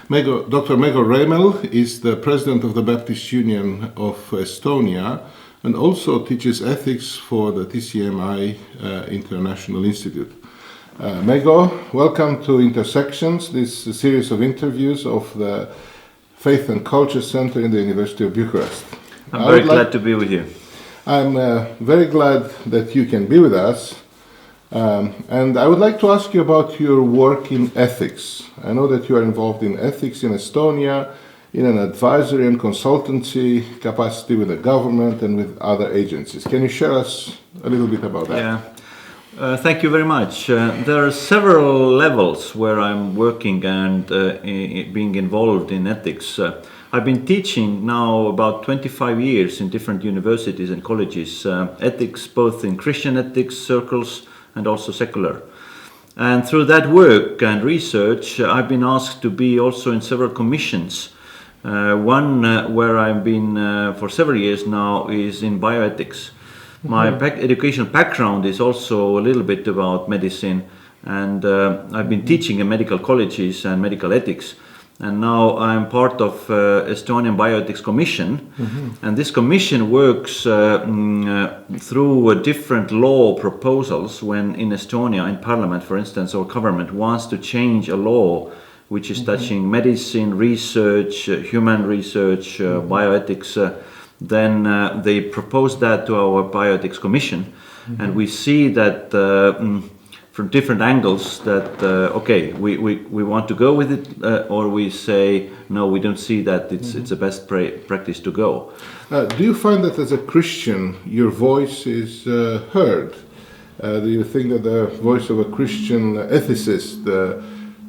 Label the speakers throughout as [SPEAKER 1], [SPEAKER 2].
[SPEAKER 1] Dr. Meego Remmel is the president of the Baptist Union of Estonia and also teaches ethics for the TCMI International Institute. Meego, welcome to Intersections, this series of interviews of the Faith and Culture Center in the University of Bucharest.
[SPEAKER 2] I'm very glad to be with you.
[SPEAKER 1] I'm very glad that you can be with us. And I would like to ask you about your work in ethics. I know that you are involved in ethics in Estonia, in an advisory and consultancy capacity with the government and with other agencies. Can you share us a little bit about that?
[SPEAKER 2] Yeah, thank you very much. There are several levels where I'm working and being involved in ethics. I've been teaching now about 25 years in different universities and colleges, ethics both in Christian ethics circles and also secular. And through that work and research, I've been asked to be also in several commissions. One where I've been for several years now is in bioethics. My educational background is also a little bit about medicine, and I've been teaching in medical colleges and medical ethics. And now I'm part of Estonian Bioethics Commission, and this commission works through different law proposals. When in Estonia, in parliament, for instance, our government wants to change a law which is touching medicine, research, human research, bioethics, then they propose that to our Bioethics Commission, and we see that from different angles that okay, we want to go with it, or we say no, we don't see that it's a best practice to go.
[SPEAKER 1] Do you find that as a Christian your voice is heard? Do you think that the voice of a Christian ethicist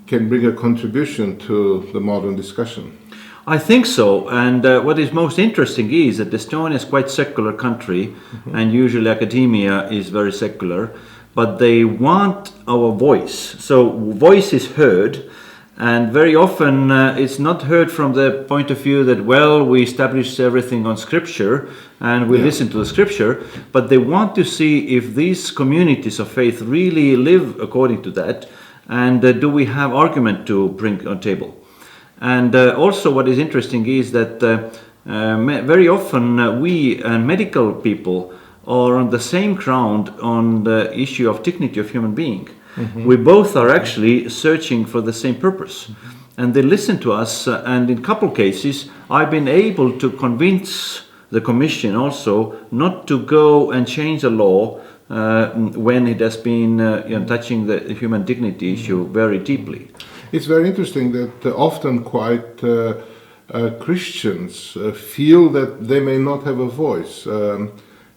[SPEAKER 1] can bring a contribution to the modern discussion?
[SPEAKER 2] I think so, and what is most interesting is that Estonia is quite secular country, and usually academia is very secular. But they want our voice. So voice is heard, and very often it's not heard from the point of view that, well, we established everything on scripture and we listen to the scripture, but they want to see if these communities of faith really live according to that, and do we have argument to bring on table. And also what is interesting is that very often we and medical people or on the same ground on the issue of dignity of human being. We both are actually searching for the same purpose. And they listen to us, and in a couple cases I've been able to convince the Commission also not to go and change a law when it has been touching the human dignity issue very deeply.
[SPEAKER 1] It's very interesting that often quite Christians feel that they may not have a voice.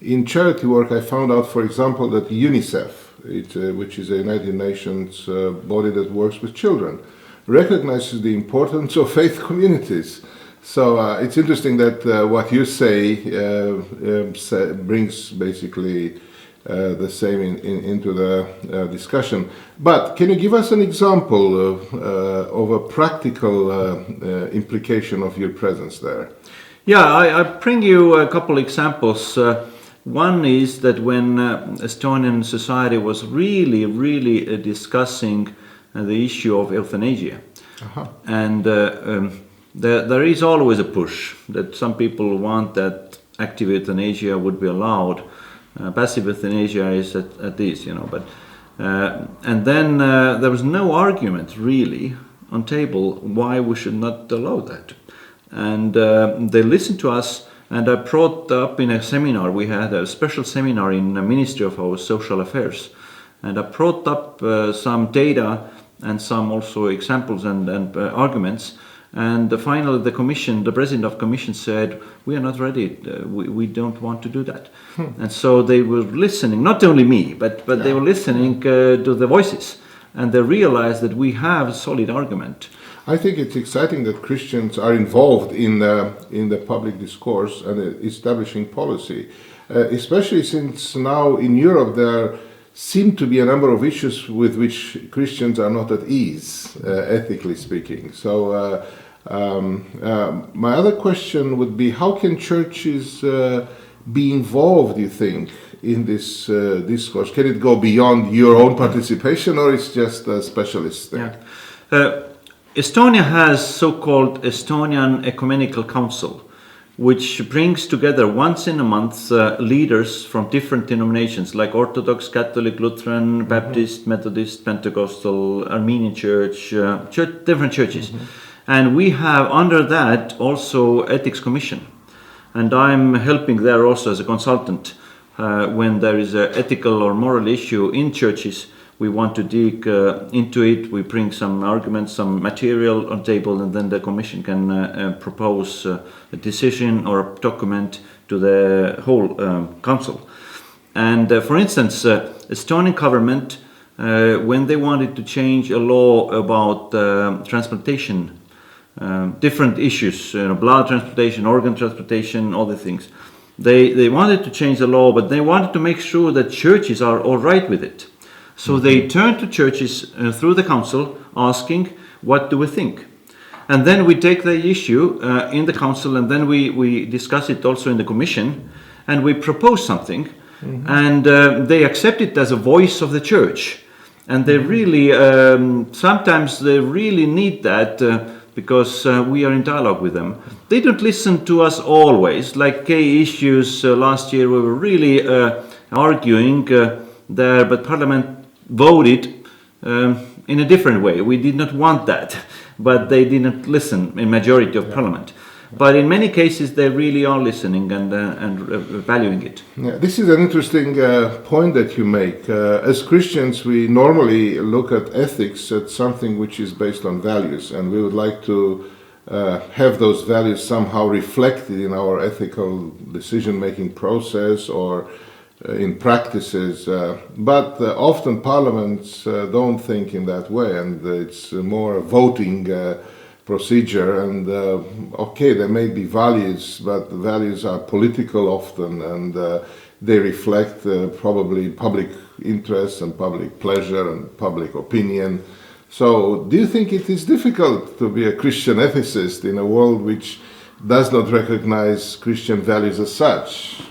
[SPEAKER 1] In charity work, I found out, for example, that UNICEF, which is a United Nations body that works with children, recognizes the importance of faith communities. So it's interesting that what you say brings basically the same into the discussion. But can you give us an example of a practical implication of your presence there?
[SPEAKER 2] Yeah, I bring you a couple examples. One is that when Estonian society was really discussing the issue of euthanasia, and there is always a push that some people want that active euthanasia would be allowed. Passive euthanasia is at least, but and then there was no argument really on table why we should not allow that, and they listened to us. And I brought up in a seminar, we had a special seminar in the Ministry of our Social Affairs, and I brought up some data and some also examples and arguments, and finally the commission, the president of commission said, we are not ready, we don't want to do that. And so they were listening, not only me, but they were listening to the voices, and they realized that we have a solid argument.
[SPEAKER 1] I think it's exciting that Christians are involved in the public discourse and establishing policy, especially since now in Europe there seem to be a number of issues with which Christians are not at ease, ethically speaking. So my other question would be, how can churches be involved, you think, in this discourse? Can it go beyond your own participation, or it's just a specialist thing?
[SPEAKER 2] Yeah. Estonia has so-called Estonian Ecumenical Council, which brings together once in a month leaders from different denominations like Orthodox, Catholic, Lutheran, Baptist, Methodist, Pentecostal, Armenian Church, different churches. And we have under that also Ethics Commission. And I'm helping there also as a consultant when there is an ethical or moral issue in churches. We want to dig into it. We bring some arguments, some material on table, and then the commission can propose a decision or a document to the whole council. And for instance, Estonian government, when they wanted to change a law about transplantation, different issues, blood transplantation, organ transplantation, all the things, they wanted to change the law, but they wanted to make sure that churches are all right with it. So they turn to churches through the council asking, what do we think? And then we take the issue in the council, and then we discuss it also in the commission, and we propose something, and they accept it as a voice of the church. And they really, sometimes they really need that because we are in dialogue with them. They don't listen to us always, like gay issues last year we were really arguing there, but Parliament voted in a different way. We did not want that, but they didn't listen in majority of Parliament. But in many cases, they really are listening and valuing it.
[SPEAKER 1] Yeah, this is an interesting point that you make. As Christians, we normally look at ethics as something which is based on values, and we would like to have those values somehow reflected in our ethical decision-making process or in practices, but often parliaments don't think in that way, and it's more a voting procedure. And okay, there may be values, but the values are political often, and they reflect probably public interest and public pleasure and public opinion. So, do you think it is difficult to be a Christian ethicist in a world which does not recognize Christian values as such?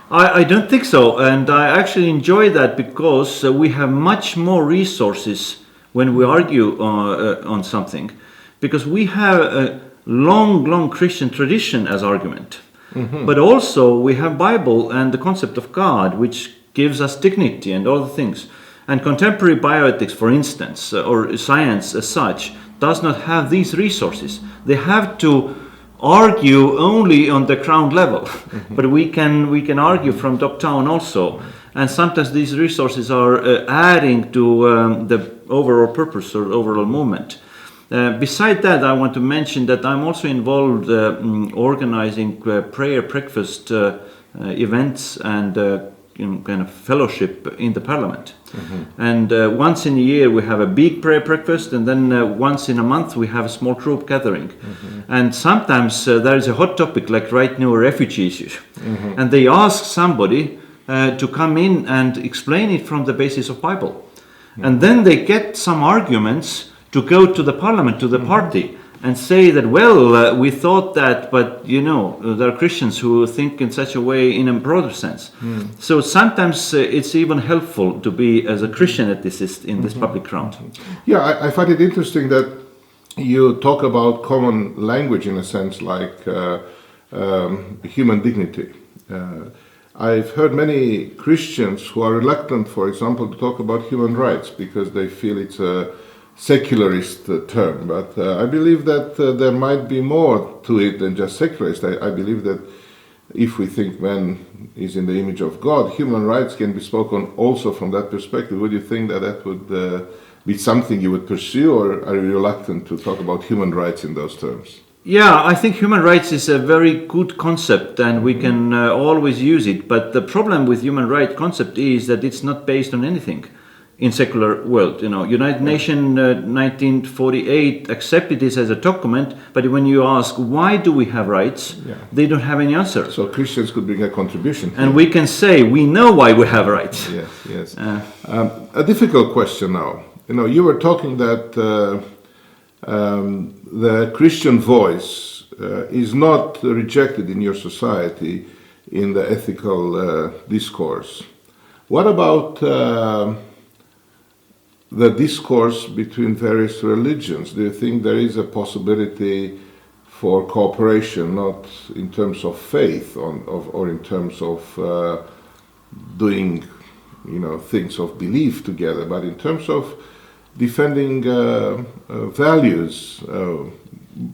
[SPEAKER 2] I don't think so, and I actually enjoy that because we have much more resources when we argue on something, because we have a long Christian tradition as argument, but also we have Bible and the concept of God, which gives us dignity and all the things. And contemporary bioethics, for instance, or science as such, does not have these resources. They have to argue only on the ground level, but we can argue from top down also, and sometimes these resources are adding to the overall purpose or overall movement. Beside that, I want to mention that I'm also involved organizing prayer breakfast events and kind of fellowship in the Parliament. And once in a year we have a big prayer breakfast, and then once in a month we have a small group gathering. And sometimes there is a hot topic, like right now refugee issues, and they ask somebody to come in and explain it from the basis of Bible, and then they get some arguments to go to the Parliament, to the party, and say that, well, we thought that, but there are Christians who think in such a way in a broader sense. So sometimes it's even helpful to be as a Christian ethicist in this public ground.
[SPEAKER 1] Yeah, I find it interesting that you talk about common language in a sense, like human dignity. I've heard many Christians who are reluctant, for example, to talk about human rights because they feel it's a secularist term, but I believe that there might be more to it than just secularist. I believe that if we think man is in the image of God, human rights can be spoken also from that perspective. Would you think that that would be something you would pursue, or are you reluctant to talk about human rights in those terms?
[SPEAKER 2] Yeah, I think human rights is a very good concept, and we can always use it, but the problem with human rights concept is that it's not based on anything. In secular world, United Nations 1948 accepted this as a document, but when you ask why do we have rights, they don't have any answer.
[SPEAKER 1] So Christians could bring a contribution,
[SPEAKER 2] and we can say we know why we have rights.
[SPEAKER 1] Yes. A difficult question now. You were talking that the Christian voice is not rejected in your society in the ethical discourse. What about the discourse between various religions? Do you think there is a possibility for cooperation, not in terms of faith or in terms of doing, things of belief together, but in terms of defending values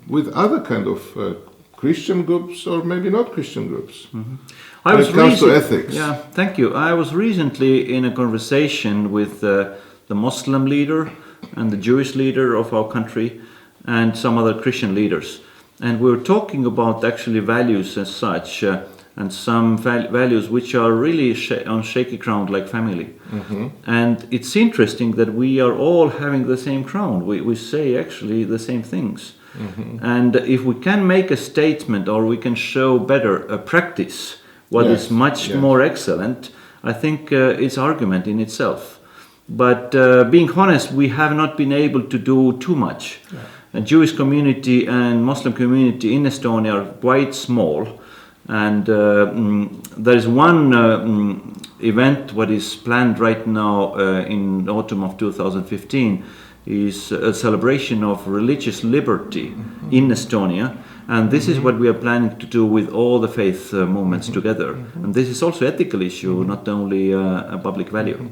[SPEAKER 1] with other kind of Christian groups or maybe not Christian groups?
[SPEAKER 2] Mm-hmm.
[SPEAKER 1] When it comes to ethics.
[SPEAKER 2] Yeah, thank you. I was recently in a conversation with the Muslim leader and the Jewish leader of our country and some other Christian leaders. And we were talking about actually values as such, and some values which are really on shaky ground, like family. Mm-hmm. And it's interesting that we are all having the same ground. We say actually the same things. Mm-hmm. And if we can make a statement or we can show better a practice, what is much more excellent, I think it's argument in itself. But being honest, we have not been able to do too much. Yeah. The Jewish community and Muslim community in Estonia are quite small. And there is one event what is planned right now in autumn of 2015 is a celebration of religious liberty in Estonia. And this is what we are planning to do with all the faith movements together. And this is also an ethical issue, not only a public value.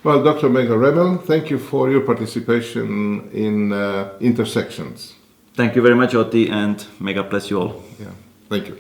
[SPEAKER 1] Well, Dr. Meego Remmel, thank you for your participation in Intersections.
[SPEAKER 2] Thank you very much, Oti, and may God bless you all.
[SPEAKER 1] Yeah, thank you.